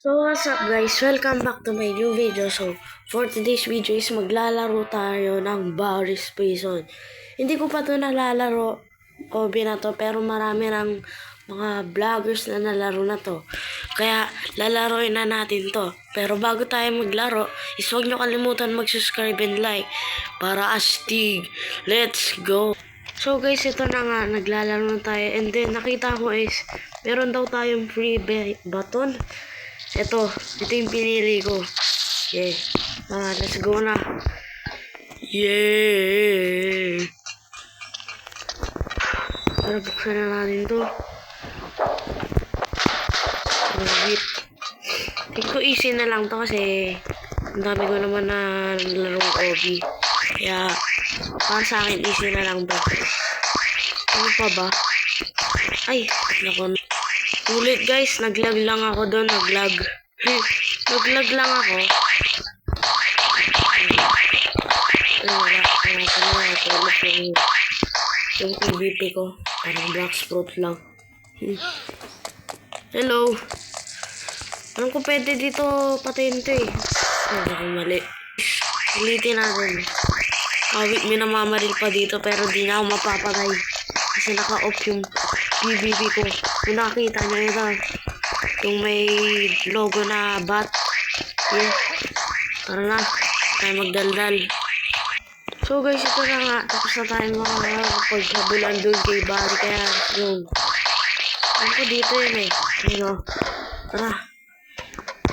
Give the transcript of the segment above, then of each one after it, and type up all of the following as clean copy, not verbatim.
So what's up guys, welcome back to my new video. So for today's video is maglalaro tayo ng Boris Prison. Hindi ko pa to nalalaro o binato, pero marami ng mga vloggers na nalaro na to. Kaya lalaroin na natin to. Pero bago tayo maglaro is huwag nyo kalimutan mag-subscribe and like para astig. Let's go! So guys, ito na nga, naglalaro na tayo. And then nakita ko is meron daw tayong free button. Ito yung pinili ko. Yeah. Let's go na. Yeah. Tara, buksan na natin to. Wait. Tingin ko easy na lang to kasi ang dami ko naman na larong OB. Kaya, para sa akin easy na lang to. Ano pa ba? Ay, naku. Ulit guys, naglag lang ako doon, naglag. Naglag lang ako. Yung PvP ko, parang black sprout lang. Hello. Alam ko pwede dito patayin to eh. Ay, mali. Ulitin natin. Awit, may namamaril pa dito pero di na ako mapapatay. Kasi naka-off yung PvP ko. Kung nakakita nyo ito, yung may logo na bat. Yeah. Tara na, tayo magdaldal. So guys, ito na nga. Tapos na tayo makakapagsabulan doon kay Barry. Kaya yun. Ano ko dito yun eh. Ano? Tara.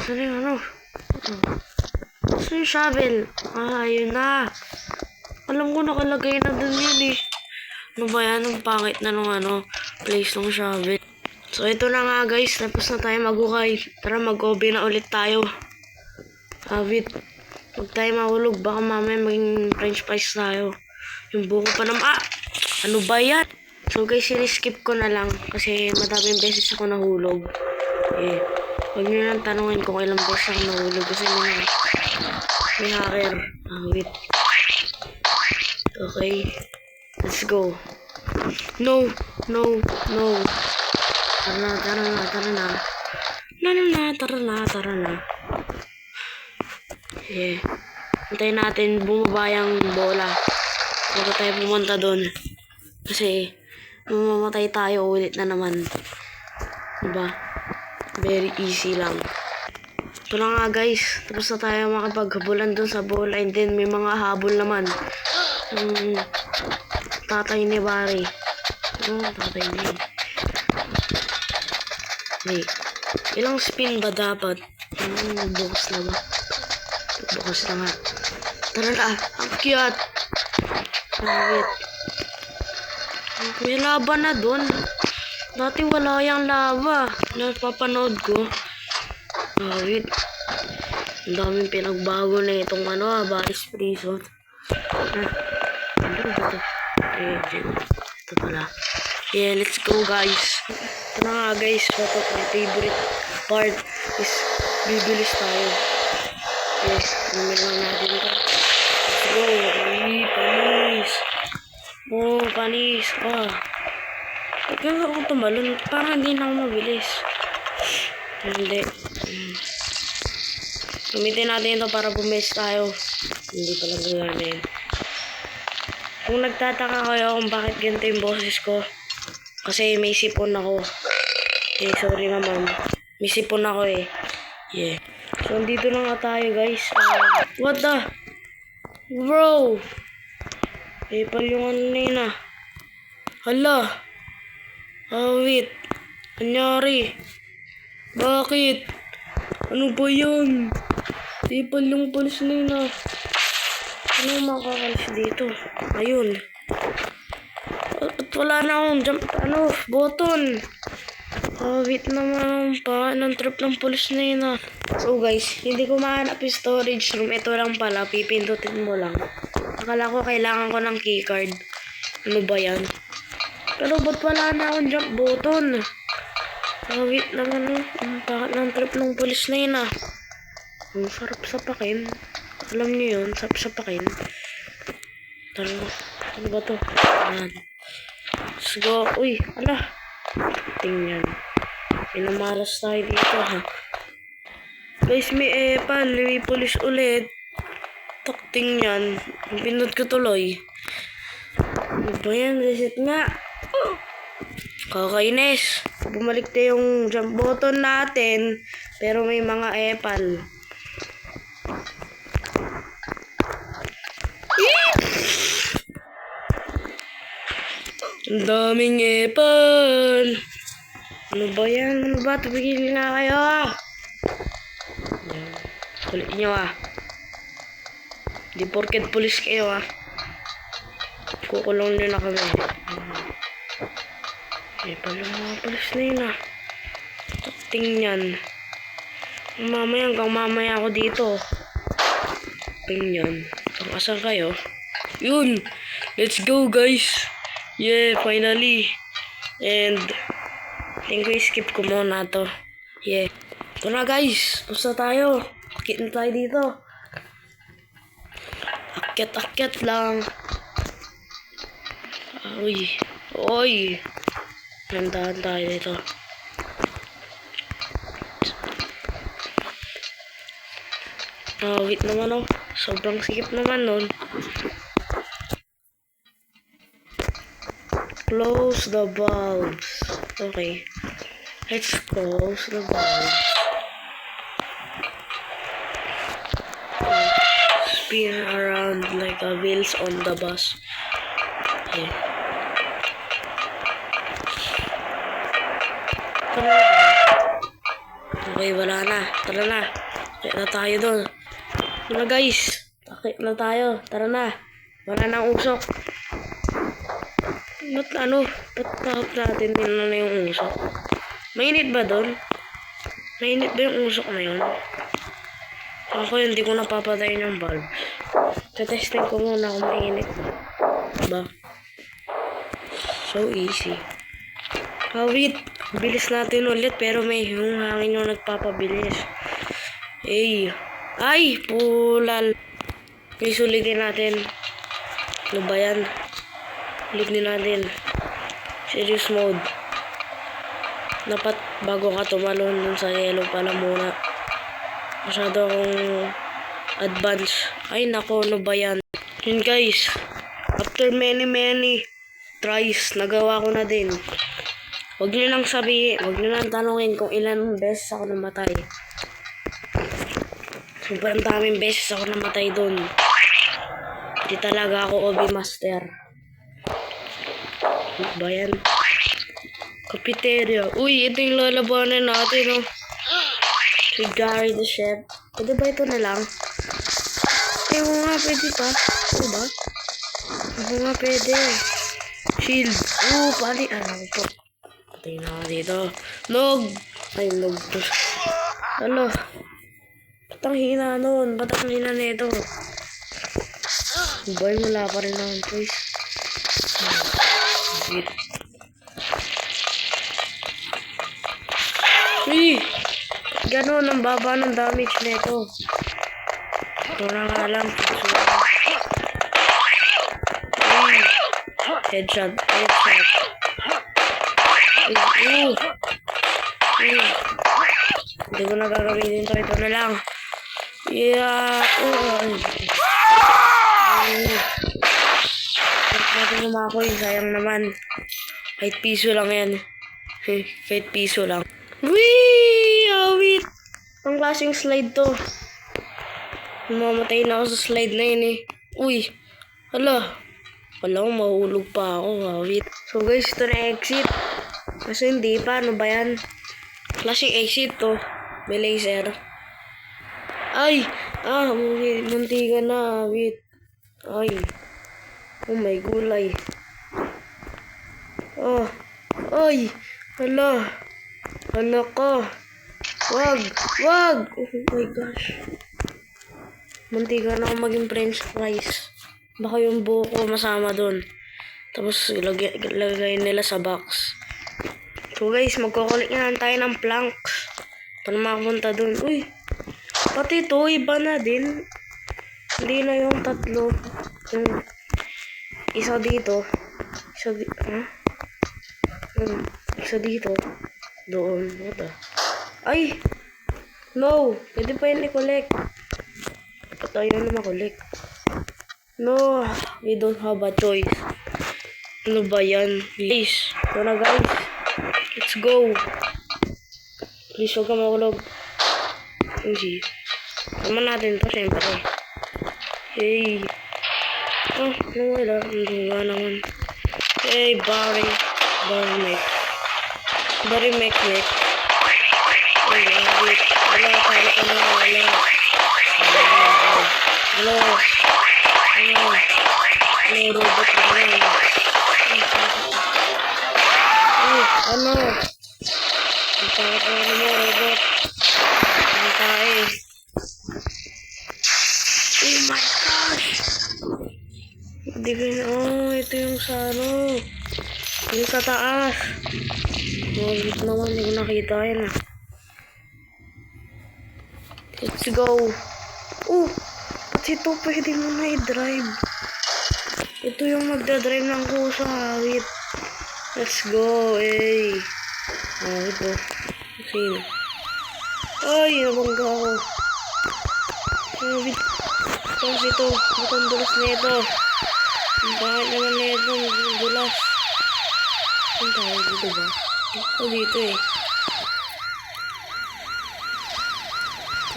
Saan yung ano? Saan yung shovel? Yun na. Alam ko nakalagay na doon yun eh. Ano ba yan? Ang pangit na nung place ng shovel. So ito na nga guys, tapos na tayo magukay. Tara, mag-OB na ulit tayo. Wait. Huwag tayo mahulog, baka mamaya maging french fries tayo. Yung buko pa naman. Ano ba yan? So guys, skip ko na lang kasi madaming beses ako nahulog. Eh, huwag nyo lang tanungin kung ilang beses ako nahulog kasi may hacker. Wait. Okay. Let's go. No. Tara na. Yeah. Hintayin natin bumaba yung bola. Bago tayo pumunta doon. Kasi, mamamatay tayo ulit na naman. Diba? Very easy lang. Ito na nga guys. Tapos na tayo makapaghabulan doon sa bola. And then, may mga habol naman. Tatay ni Barry. Tatay ni. Wait. Ilang spin ba dapat? Bukas na ba? Bukas na nga. Tara na. Ang cute. Wait. May lava na dun. Dati wala yung lava. Napapanood ko. Wait. Ang daming pinagbago na itong Boris Prison. Ito pala. Yeah, let's go guys. Ito na nga guys. My favorite part is bibilis tayo. Yes, namin lang natin ito. Let's go. Ay, panis. Panis. Huwag ako tumalun. Parang hindi na ako mabilis. Hindi. Gamitin natin ito para bumis tayo. Hindi pala gagana yun. Kung nagtataka kayo kung bakit ganito yung boses ko, kasi may sipon ako. Eh, sorry naman. May sipon ako eh. Yeah. So, dito na nga tayo guys. What the? Bro! Pal yung na yun ah. Hala! Wait. Anyari? Bakit? Ano ba yun? Pal yung pulis na yun ah. Ano makakalis dito? Ayun. At wala na akong jump, button. Wait naman pa. Anong trip ng pulis na yun ah. So guys, hindi ko mahanap yung storage room. Ito lang pala. Pipindutin mo lang. Akala ko kailangan ko ng keycard. Ano ba yan? Pero ba't wala na akong jump button? Wait naman bakit ng trip ng pulis na yun ah. Ang sarap sapakin. Alam niyo yun, sapakin. Tara, ano ba to? Ayan. Let's go. Uy, ala. Tingnan. Pinamaras tayo dito ha. Guys, may epal. May pulis ulit. Takting yan. Pinod ko tuloy. Ano ba yan? Reset nga. Kakainis. Bumalik na yung jump button natin. Pero may mga epal. Ang daming epal. Ano ba yan? Ano ba? Tumigil nga kayo. Kulit nyo Di porket pulis kayo Kukulong nyo na kami. Epal yung mga pulis na yun Takting yan. Mamaya hanggang mamaya ako dito. Takting yan. Pang-asal kayo. Yun! Let's go guys! Yeah, finally. And think we skip ko muna to. Yeah. Ito na guys. Basta tayo. Akit na tayo dito. Akyat lang. Uy. Uy. Nandahan tayo dito. Wait naman Sobrang sikip naman nun. Close the bulbs. Okay. Let's close the bulbs. Spin around like a wheels on the bus. Okay. Okay, wala na. Tara na. Akit na tayo doon. Tara guys. Akit na tayo. Tara na. Wala nang usok. Ba't tahap natin din na yung usok? Mainit ba doon? Mainit ba yung usok na yun? Ako hindi ko napapatayin yung bulb. Testing ko muna kung mainit ba. So easy. Wait. Bilis natin ulit pero may yung hangin yung nagpapabilis. Ay! Pulal! May sulitin natin. Ano ba yan? Ulitin natin. Serious mode. Dapat bago ka tumalon dun sa yellow pala muna. Masyado akong advance. Ay nako, ano ba yan? Yun guys. After many tries, nagawa ko na din. Huwag nyo lang sabihin, huwag nyo lang tanongin kung ilan beses ako namatay. Sobrang daming beses ako namatay dun. Hindi talaga ako OB master. Ano ba yan? Cafeteria. Uy, ito yung lalabanan natin, Si Gary the Chef. Pwede ba ito na lang? Ay, nga, pwede pa. Ano ba? Ano nga, pwede. Shield. Pali. Ano po? Patay na ako dito. Nog! Ay, nog. Ano? Ba't ang hina nun? Ba't ang hina nito? Boy, wala pa rin akong choice. Uy! Ganon, ang baba ng damage nito. Ito na nga lang. Uy! Headshot. Hindi ko na gagawin dito. Ito na lang. Yeah. Natin lumakoy. Sayang naman. Kahit piso lang yan. Kahit piso lang. Wee! Wait. Ang klaseng slide to. Mamatay na ako sa slide na yun Uy. Hala. Wala ko, mahulog pa ako. Wait. So guys, ito na exit. Kasi hindi pa. Ano ba yan? Klaseng exit to. May laser. Ay! Muntikan na. Wait. Ay. Oh my gulay. Ay! Hala. Hala ka. Wag! Oh my gosh. Muntikan na ako maging french fries. Baka yung buho ko masama dun. Tapos lagay nila sa box. So guys, magkukulit nga tayo ng planks. Para makapunta dun. Uy! Pati ito, iba na din. Hindi na yung tatlo. Yung isa dito. Isa dito. Doon. Ay! No! Pwede pa yun i-collect. Ba't ayaw na makulik? No! We don't have a choice. Ano ba yan? Guys! Ito na guys! Let's go! Please huwag ka makulog. Easy. Naman natin to syempre. Hey! Oh, nawala. Hindi nga naman. Hey, Barry Mech. Barry Mech. Hey, wait. Wala, talo ka na. Wala. Hello, robot na yan. Ay, ano? Ang takot na ano mo, robot. Ang tae. Oh my gosh! Hindi ko yun. Oh, ito yung sa ano. Yung sa taas. Wait naman, hindi ko nakita yun ah. Let's go. Oh! Pati ito pwede mo na i-drive. Ito yung magdadrive ng kusa. Wait. Let's go. Hey. Oh, ito. Sino? Ay, nabangga ako. Oh, wait. Tapos ito. Ba't ang dulas na ito? Bakit naman na ito? Dulas. Saan tayo dito ba? Ito dito eh.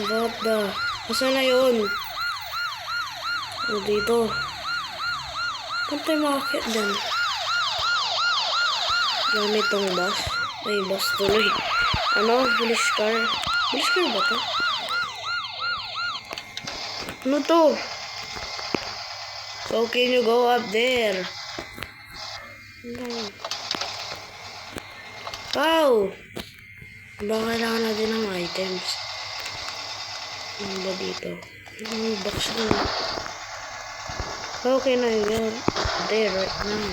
What the? Saan na yun? O dito. Saan tayo makakit dyan? Gamit tong bus. Ay, bus tuloy. Ano? Police car. Police car ba to? Ano to? So, can you go up there? No. Wow! Baka kailangan natin ng items. Ano ba dito? Box na. Okay na yun. There, right now.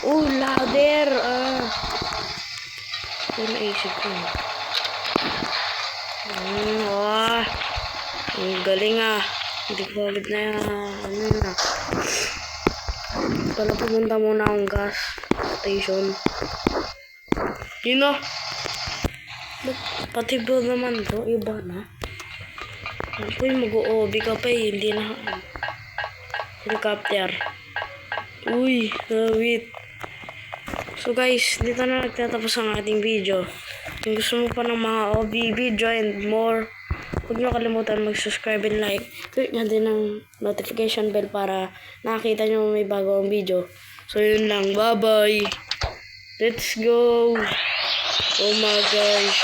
Oh, ladder! Ito naisip ko. Ang galing ah. Hindi ko ulit na yan. Ano na. Pala pumunta muna akong gas station. Yun na. Pati build naman to. Iba na. Ako yung mag-o-OB ka pa eh. Hindi na. Helicopter. Uy, wait. So guys, dito na nagtatapos ang ating video. Kung gusto mo pa ng mga OB video and more, huwag nyo kalimutan mag-subscribe and like. Click nyo din ang notification bell para nakakita nyo may bago ang video. So yun lang. Bye-bye. Let's go. Oh my gosh.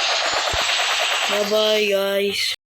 Bye-bye guys.